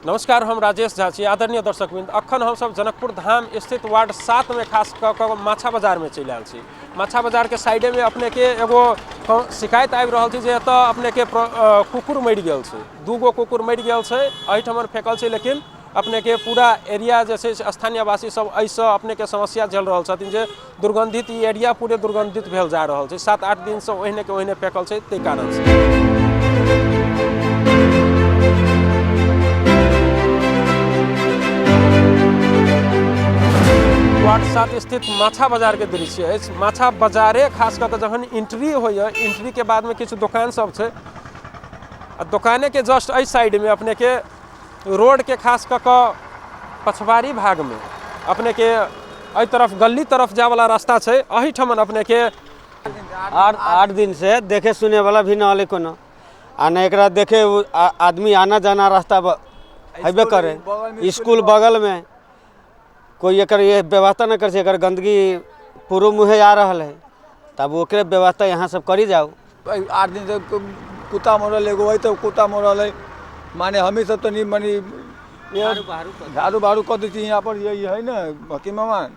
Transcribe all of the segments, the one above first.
नमस्कार, हम राजेश झा छी। आदरणीय दर्शकवृंद, अखन हम सब जनकपुर धाम स्थित वार्ड 7 में खास कऽ माछा बाजार में चलि आयल छी। माछा बाजार के साइडे में अपने के एगो शिकायत आबि रहल छै जे एतऽ अपने के कुकुर मरि गेल छै। 2 गो कुकुर मरि गेल छै, एहिठमन फेकल छै, लेकिन अपने के पूरा एरिया जे छै स्थानीय वासी सब एहिसँ अपने के समस्या झेल रहल छथिन जे दुर्गंधित ई एरिया पूरे दुर्गंधित भेल जा रहल छै। 7-8 दिन से ओहिने के ओहिने फेकल छै, ताहि कारण से वार्ड 7 स्थित माछा बाजार के दृश्य है। माछा बाजारे खास कर जखन एंट्री होइए, एंट्री के बाद में किछु दुकान सब है। दुकाने के जस्ट एहि साइड में अपने के रोड के खास कर पछवारी भाग में अपने के एहि तरफ गली तरफ जाए वाला रास्ता है। एहिठमन अपने के 8 दिन से देखे सुने वाला भी ना कोनो आ न एकरा देखे आदमी आना जाना रास्ता हेबे करे। स्कूल बगल में कोई एकर ये व्यवस्था न कर से, गंदगी पूर्व मुहे आ रहा है, तब ओकरे व्यवस्था यहाँ सब करी जाओ। 8 दिन से कुत्ता मरल एगो वही तो कुत्ता मरल है, माने हमी सब तो नहीं मनी झाड़ू बारू कर दी यहाँ पर यही है ना हकीम मेहमान,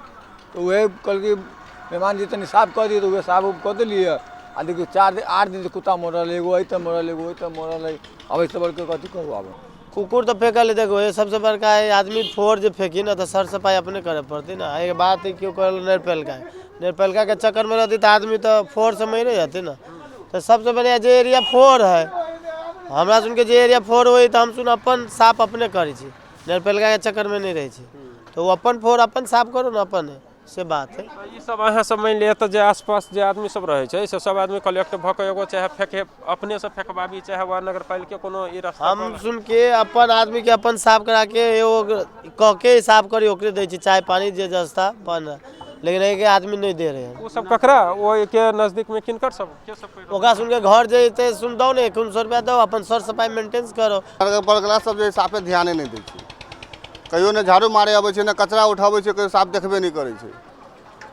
तो वह कल के मेहमान जी तनी साफ कर दिए तो वह साफ कर दिलिए। आ देखिए 8 दिन से कुत्ता मरल है, एगो वही तो मरल एगो वही तो मरल है। अब इस बढ़ के कथी करूँ? अब कुकुर तो फेंकल है, देखो ये सबसे बड़का है आदमी फोड़ जो फेंकी ना तो सर सफाई अपने करे पड़ती ना। एक बात है क्यों कर निरपेलका के चक्कर में रहती तो आदमी तो फोड़ से मर जाती ना। तो सबसे बढ़िया जो एरिया फोड़ है, हमरा सुन के जो एरिया फोड़ हुई तो हम सुन अपन साफ अपने करी छी, निरपेलका के चक्कर में नहीं रही छी। तो अपन फोड़ अपन साफ करो ना, अपन से बात है। ये सब अहाँ सब मान लिया तो जे आसपास जे आदमी सब रहे छै से सब आदमी कलेक्ट भ के एगो चाहे फेंके अपने से फेंकबाबी, चाहे वार्ड नगर पालिका कोनो ई रास्ता हम सुन के अपन आदमी के अपन साफ करा के एगो कह के साफ करी ओकरे दे छी चाय पानी जे जस्ता बन, लेकिन एक आदमी नहीं दे रहे हैं। वो सब ककरा वो के नजदीक में किनकर सब के सब ओकरा सुन के घर जैते सुन दो ने 100 रुपया दो, अपन सर सफाई मेंटेन करो। बड़गला सब जे साफे ध्यान नहीं दै छै, कहियो ने झाड़ू मारे आबै छै, ने कचरा उठाबै छै, कहियो साफ देखबे नहीं करै छै।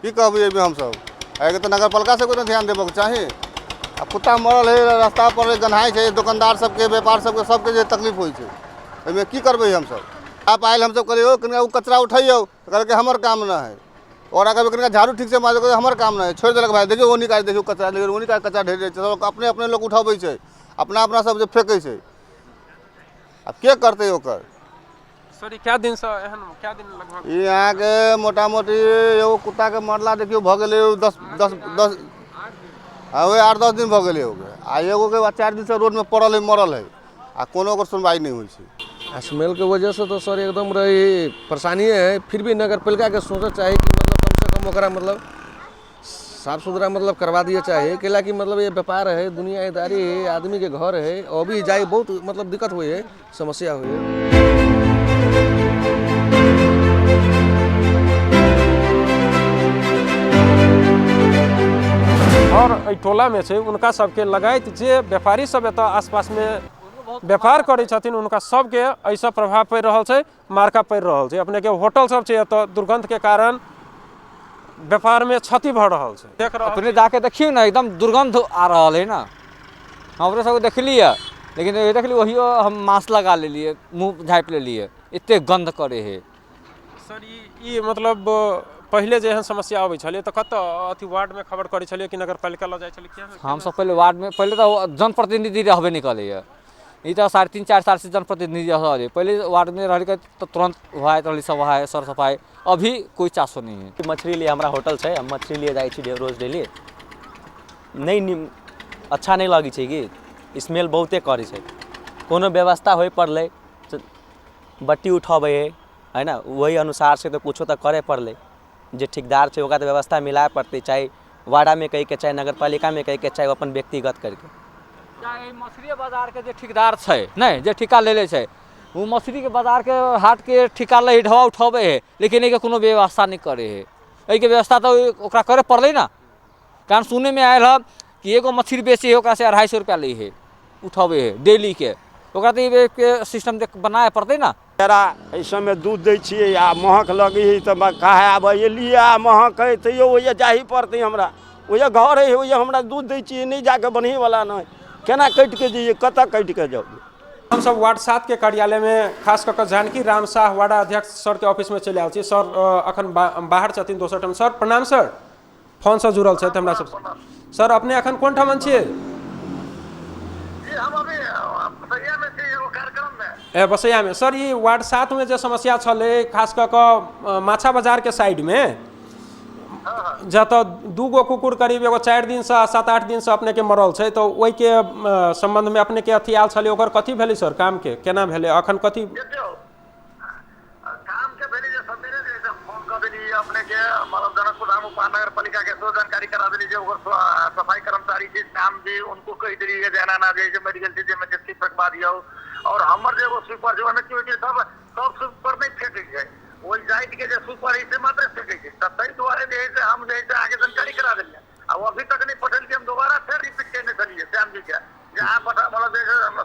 की कहबै एहिमे हमसब एहिके तऽ नगर पालिका से कोनो ध्यान देबऽ के चाही। आ कुत्ता मरल है रास्ता पर गन्हाई छै, दुकानदार सबके व्यापार सबके जे तकलीफ होइ छै, एहिमे की करबै हमसब? आप आयल हमसब करियो कनिका कचरा उठाइयो तो कहलकै हमर काम ना है, और अगर कनिका झाड़ू ठीक से मारे तो हमर काम ना है, छोड़ देलक भाई देखियो ओनी काज देखियो कचरा, लेकिन ओनी काज कचरा ढेर छै, अपने अपने लोग उठाबै छै, अपना सब जे फेंकै छै। अब के करतै ओकर? सॉरी, क्या दिन से एहन क्या दिन लगभग यहाँ के मोटा मोटी एगो कुत्ता के मरला देखियो भ गेलै 10 हाँ 8-10 दिन भ गेलै हो गए। आ एगो के 4 दिन से रोड में पड़ल है मरल है, आ कोनो ओकर सुनवाई नहीं हुई है। स्मेल के वजह से तो सर एकदम रही परेशानी है। फिर भी नगर पालिका के सोचना चाहिए कि मतलब कम से कम ओकरा मतलब साफ सुथरा मतलब करवा दिया चाहिए। कैला कि मतलब ये व्यापार है, दुनियादारी है, आदमी के घर है, और भी जाए बहुत मतलब दिक्कत हुई है, समस्या हुई है। और टोला में से उनका सबके लगाइत जे व्यापारी सब एतऽ आसपास में व्यापार करै छथिन, उनका सबके ऐसा प्रभाव पड़ि रहल छै, मार्का पड़ि रहल छै। अपने के होटल सब छै एतऽ दुर्गंध के कारण व्यापार में क्षति भऽ रहल छै। देख रहल अपने जाके देखियो ना, एकदम दुर्गंध आ रहा है ना। हमरे सब देखलिए, लेकिन ये देखलिए वही हम मास्क लगा ले लिए, मुँह झाँप ले लिए, इतने गंध करे है। सर ई मतलब पहले जे एहन समस्या आबै छलै तऽ कतऽ अथी वार्ड में खबर करै छलियै कि नगर पालिका लऽ जाइ छलै? क्या हम सब पहले वार्ड में पहले तो जनप्रतिनिधि रहबे नहीं करे है। ये तो 3.5-4 साल से जनप्रतिनिधि रहे, पहले वार्ड में रह तो तुरंत हुआ सब है सर सफाई, अभी कोई चासो नहीं है। मछली लिए हमारा होटल है, हम मछली लिए जाइ छी रोज डेली, नहीं अच्छा नहीं लगी छै कि स्मेल बहुते करे छै। कोनो व्यवस्था होय पड़लै, बट्टी उठाबै है ना, वही अनुसार से तो कुछो तो करे पड़लै। जे ठेकेदार छै ओकरा तो व्यवस्था मिलाए पड़तै, चाहे वार्डा में कहि के चाहे नगर पालिका में कहि के चाहे अपन व्यक्तिगत करके। चाहे मछली बाजार के जे ठेकेदार छै नहीं, जे ठेका ले छै, वो मछली के बाजार के हाट के ठेका ले ढवा उठावे है, लेकिन एके कोनो व्यवस्था नहीं करे है। एके व्यवस्था तो ओकरा करे पड़लै ना। कारण सुने में आयल है कि एगो मछली बेची है ओकरा से 250 रुपया ले है, उठावे है डेली के, ओकरा तो ये सिस्टम बनाए पड़तै ना। जरा इस समय दूध दै छियै आ महक लगी है तो कहे आब लिए आ महक है तो ओहि जाही पड़तै हमरा, ओहि घर है ओहि हमरा दूध दै छियै, नहीं जाके बन्ही वाला नहीं, केना कटि के जाइए, कतऽ कटि के जाओ? हम सब वार्ड 7 के कार्यालय में खास कर जानकी राम शाह वार्ड अध्यक्ष सर के ऑफिस में चले आयल छी। सर अखन बाहर छथिन दोसर ठाम। सर प्रणाम सर, फोन से जुड़ल छथि हमरा सब। सर अपने अखन कोन ठाम छियै? बसैया में। सर ये वार्ड 7 में जो समस्या छलै खास कर माछा बाजार के साइड में जत 2 गो कुकुर करीब एगो 4 दिन से 7-8 दिन से अपने के मरल छै, तो ओहि के संबंध में अपने के अथी आयल छलै, ओकर कथी भेलै सर? काम के केना भेलै अखन कथी काम के भेलै जे सबेरे जे फोन कर देली अपने के मतलब जनकपुर धाम उपनगर पालिका के सो जानकारी करा देली जे ओकर सफाई कर्मचारी जी नाम जी उनको कह देली जे जाना ना जे मेडिकल जे में जे फेंकवा दियो। और हमर जे वो सुपर जो में की सब सुपर नहीं फेंकै छै, वही जाइत के जे सुपर है से मात्र फेंकै छै। त तै दुआरे जे है हम जे है आगे जानकारी करा देलिए। अब अभी तक नहीं पठल के हम दोबारा फिर रिपीट करने चलिए श्याम जी के जहाँ पता मतलब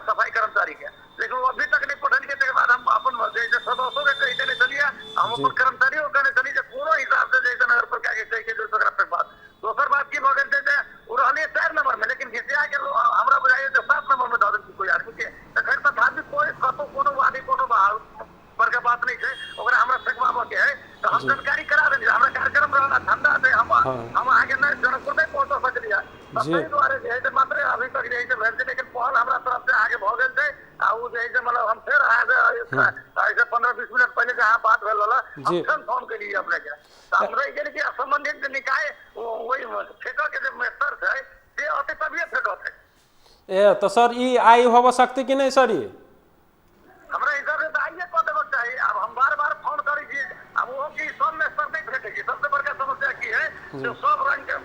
सफाई कर्मचारी के, लेकिन वो अभी तक नहीं पठल के। बाद हम अपन जैसे सदस्यों के कही देने चलिए, हम अपन कर्मचारियों कहने चलिए जे कोनो हिसाब से जैसे नगर पालिका के चाहिए दोसर बात की भगल छै वो रहलिए 4 नंबर में, लेकिन घिसिया के हमरा बुझाइए 7 नंबर में दे कोई आदमी के। खैर तथापि कोई कतो कोनो वादी कोनो पर के बात नहीं है, ओकरा हमरा फेंकवाबो के है तो हम जानकारी करा देली। हमरा कार्यक्रम रहला ठंडा से हम आगे न जनकपुर में पहुंच सकलिए। तै द्वारे जे है मात्र अभी तक जे है भेल छै, लेकिन पहल हमरा तरफ से आगे भ गेल छै। आ उ जे है मतलब हम फिर ऐसे 15-20 मिनट पहले जहां बात भेल रहला हम फिर फोन केली अपने के। हमरा के कि संबंधित निकाय वही फेंको के जे मेस्टर छै से अते तभिए फेंको छै। ए तो सर ई आई होबो सकती कि नहीं सर? ये हमरा इधर से आइए कह देबो चाहिए। अब हम बार-बार फोन करी छी, अब वो की सब में सर नहीं फेंके छी। सबसे बड़का समस्या की है जो सब रंग के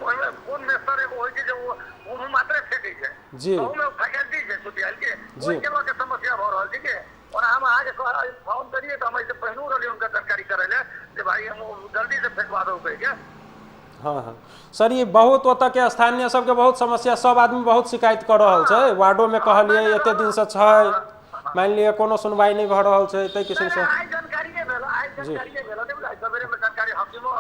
कोन में सर एगो होय छै जे वो मात्र फेंके छै जी, तो में फैकल्टी छै छुटियाल के ओइ के समस्या भ रहल छै के। और हम आगे फोन करिए तो हम ऐसे पहनू रहली उनका जानकारी करे ले जे भाई हम जल्दी से फेंकवा दो के। हाँ सर ये बहुत ओतऽ के स्थानीय सबके बहुत समस्या, सब आदमी बहुत शिकायत कर रहल छै। वार्डो में कहलिए एते दिन से छै, मान लिया कोनो सुनवाई नहीं भ रहल छै तै किसिम से। आई जानकारी भेल ने सबेरे में जानकारी हकीमो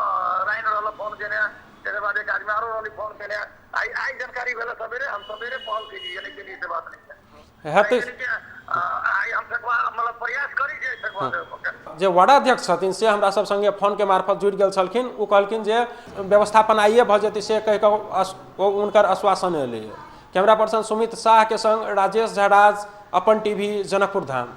राइन रहल फोन केने, तेरे बाद एक आदमी आरो रहली फोन केने। आई जानकारी भेल सबेरे, हम सबेरे पहल केली यानी के लिए से बात नहीं है। आई हम फेंकवा मतलब प्रयास करी जे फेंकवा देबो। जे वार्डाध्यक्ष छथिन से हमरा सब संगे फोन के मार्फत जुड़ गेल छलखिन। उ कहलखिन जे व्यवस्थापन आइए भ जेतै से कह के उनकर आश्वासन एलै। कैमरा पर्सन सुमित शाह के संग राजेश झराज, अपन टीवी, जनकपुर धाम।